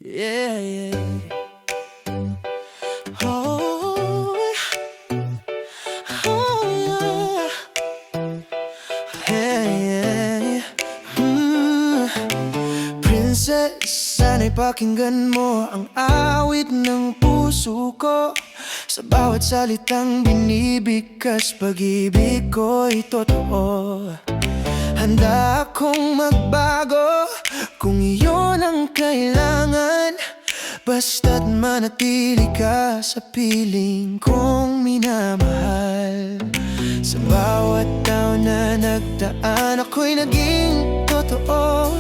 Yeah, yeah. Oh, oh, yeah, yeah. Princess, sana'y pakinggan mo ang awit ng puso ko. Sa bawat salitang binibigkas, pag-ibig ko'y totoo. Handa akong magbago kung iyon ang kailangan, basta't manatili ka sa piling kong minamahal. Sa bawat taon na nagdaan, ako'y naging totoo.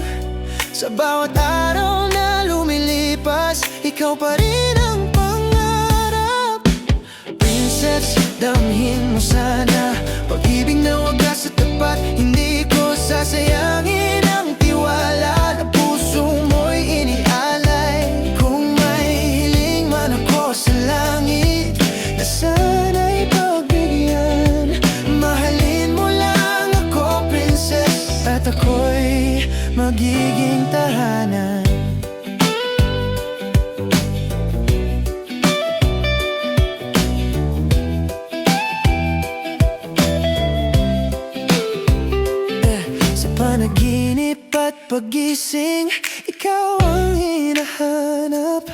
Sa bawat araw na lumilipas, ikaw pa rin ang pangarap. Princess, damhin mo sana pag-ibig na wagas at tapat. Hindi ko sasayangin ang tiwala na puso mo'y inialay. Kung may hiling man ako sa langit na sana'y pagbigyan, mahalin mo lang ako, princess, at ako'y magiging tahanan. Sa panaginip at pagising, ikaw ang hinahanap.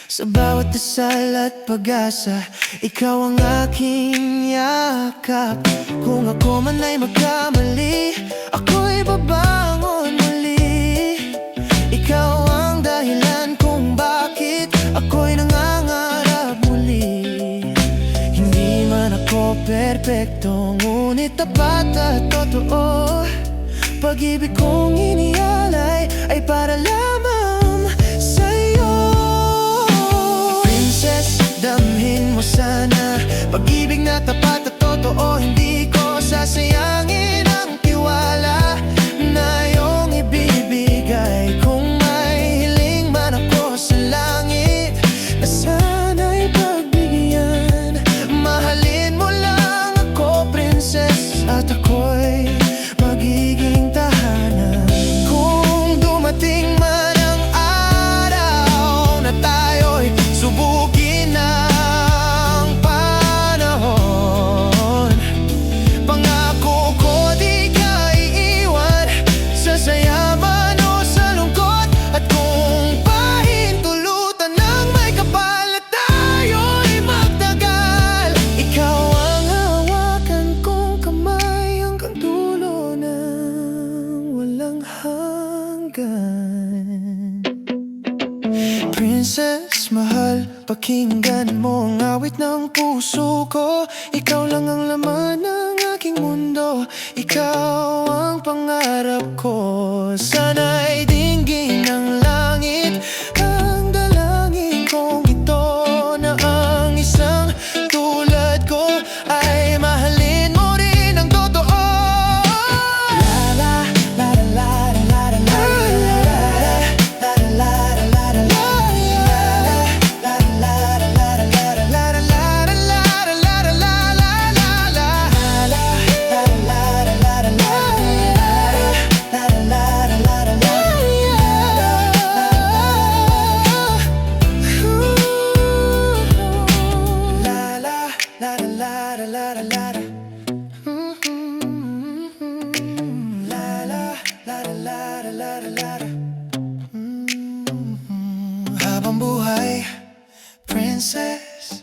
Sa bawat dasal at pag-asa, ikaw ang aking yakap. Kung ako man ay magkamali, ako'y babangon muli. Ikaw ang dahilan kung bakit ako'y nangangarap muli. Hindi man ako perpekto, ngunit tapat at totoo. Pag-ibig kong inialay ay para lamang sa'yo. Princess, damhin mo sana pag-ibig na tapat at totoo. Hindi ko sasayangin ang tiwala na iyong ibibigay. Kung may hiling man ako sa langit na sana'y pagbigyan, mahalin mo lang ako, princess, at ako'y magiging tahanan. Kung dumating man ang araw na tayo'y subukin ng panahon, pangako ko di ka iiwan sa saya man o sa lungkot. At kung pahintulutan ng may kapal na tayo'y magtagal, ikaw ang hawakan kong kamay hanggang dulo ng walang hanggan. Princess, mahal, pakinggan mo ang awit ng puso ko. Ikaw lang ang laman ng aking mundo. Ikaw ang pangarap ko. Sana'y dinggin ng langit ang dalangin kong ito, na ang isang tulad ko ay mahalin mo rin ang totoo. La la la la la la la la la la. Habang buhay, princess,